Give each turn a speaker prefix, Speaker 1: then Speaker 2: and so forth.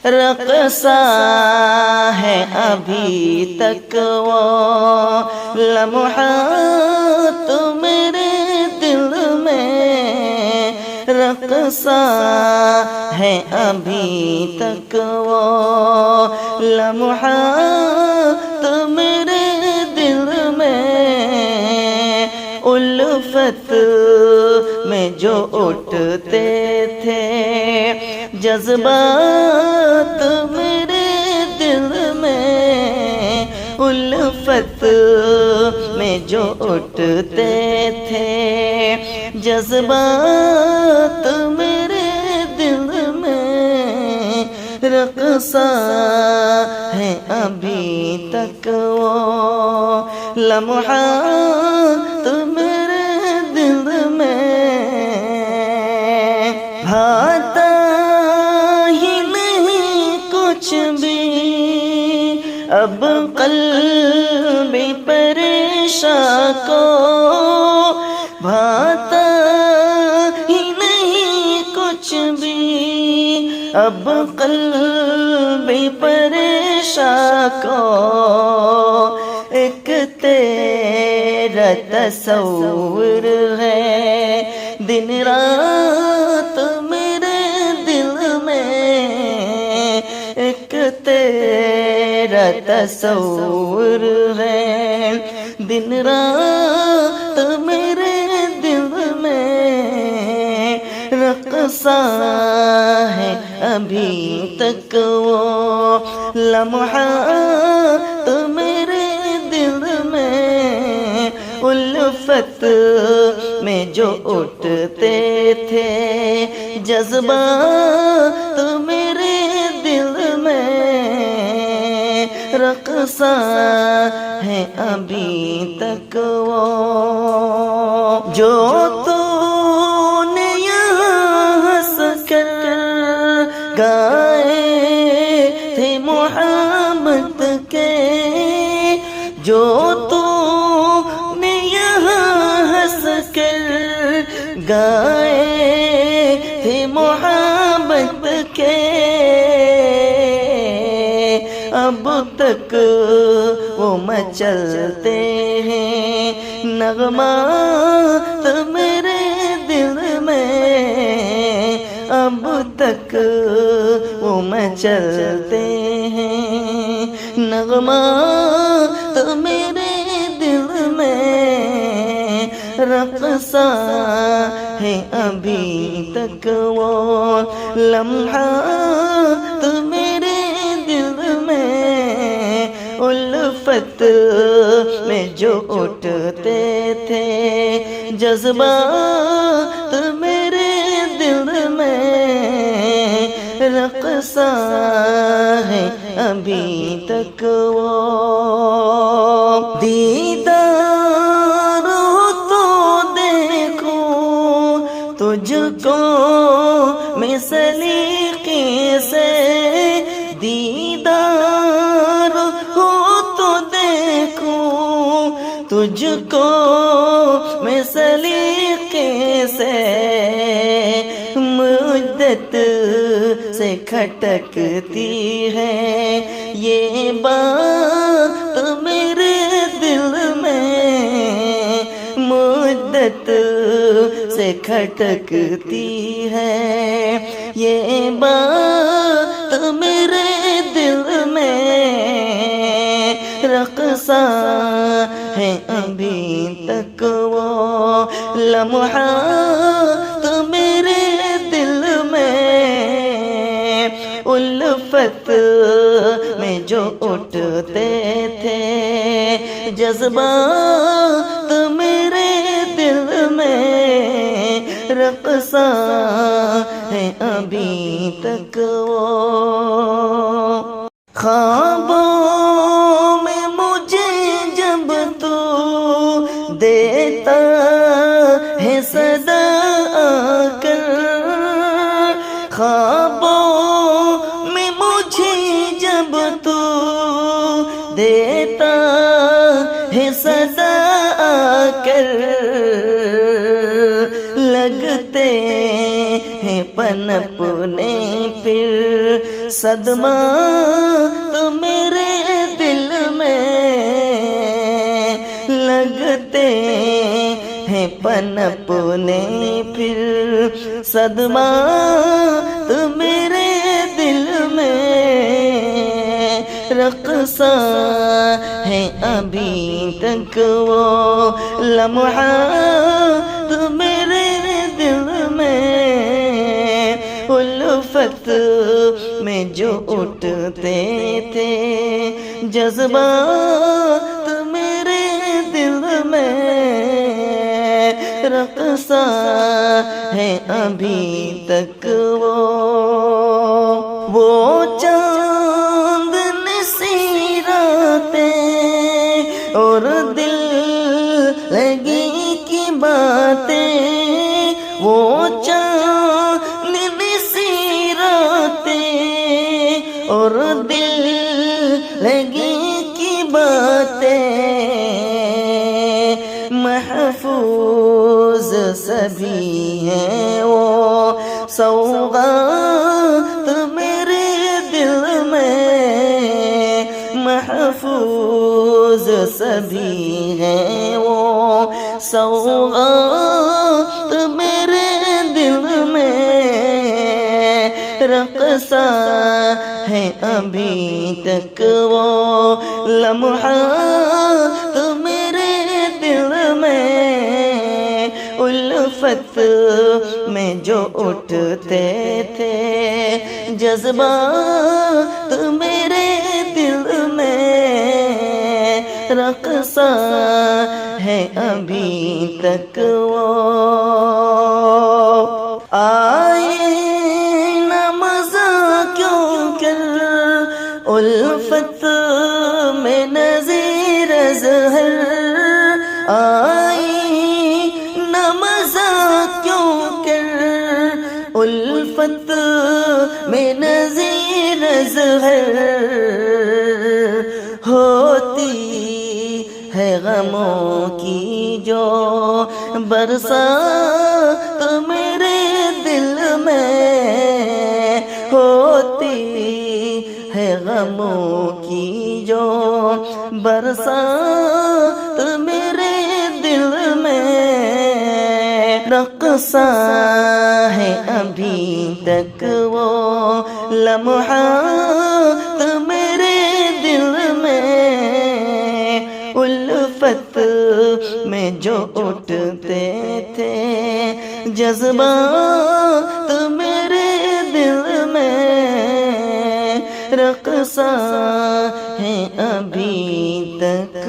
Speaker 1: رقصہ ہے ابھی تک وہ لمحات میرے دل میں، رقصہ ہے ابھی تک وہ لمحات میرے دل میں، الفت میں جو اٹھتے تھے جذبات میرے دل میں، الفت میں جو اٹھتے تھے جذبات میرے دل میں، رقصہ ہے ابھی تک وہ لمحات میرے دل میں، بھاتا ہی نہیں کچھ بھی اب قلب پریشاں کو، بھاتا ہی نہیں کچھ بھی اب قلب پریشاں کو، ایک تیرا تصور ہے دن رات میرے دل میں، ایک تیرا تصور ہے دن رات میرے دل میں، رقصہ ہے ابھی تک وہ لمحات میرے دل میں، الفت میں جو اٹھتے تھے جذبات میرے دل میں، رقصہ ہے ابھی تک وہ، جو تو نے یہاں ہنس کر گائے تھے محبت کے، جو تو نے یہاں ہنس کر گائے تھے محبت کے، اب تک وہ مچلتے ہیں نغمات میرے دل میں، اب تک وہ مچلتے ہیں نغمات میرے دل میں، رقصہ ہے ابھی تک وہ لمحات میرے دل میں، الفت میں جو اٹھتے تھے جذبات میرے دل میں، رقصہ ہے ابھی تک وہ، دیدار ہو تو دیکھوں تجھ کو میں سلیقے سے، دیدار ہو تو دیکھوں تجھ کو میں سلیقے سے، مدت سے کھٹکتی ہے یہ بات میرے دل میں، مدت سے کھٹکتی ہے یہ بات میرے دل میں، رقصہ ہے ابھی تک وہ لمحات میرے دل میں، الفت میں جو اٹھتے تھے جذبات میرے دل میں، رقصہ ہے ابھی تک وہ، خوابوں میں مجھے جب تو دیتا ہے صدا آ کر، خوابوں میں مجھے جب تو دیتا ہے صدا آ کر، لگتے ہیں پنپنے پھر صدمہ تو میرے دل میں لگتے ہیں پنپنے پھر صدمہ تو میرے دل میں رقصہ ہے ابھی تک وہ لمحہ تو میرے دل میں الفت میں جو اٹھتے تھے جذبات میرے دل میں رقصہ ہے ابھی تک وہ چاند سی راتیں اور دل لگی کی باتیں وہ چاند سی راتیں اور دل لگی کی باتیں محفوظ سبھی ہیں وہ سوغات میرے دل میں محفوظ سبھی ہیں وہ سوغات میرے دل میں رقصہ ہے ابھی تک وہ لمحات میرے دل میں الفت میں جو اٹھتے تھے جذبات میرے دل میں رقصہ ہے ابھی تک وہ آئے نہ مزہ کیوں کر الفت میں نظیر ظہر آئی نہ مزہ کیوں کر الفت میں نظیر ظہر ہوتی ہے غموں کی جو برسات میرے دل میں ہوتی ہے غموں کی جو برسات میرے دل میں رقصہ ہے ابھی تک وہ لمحات میرے دل میں الفت میں جو اٹھتے تھے جذبات میرے دل میں رقصہ ہے ابھی تک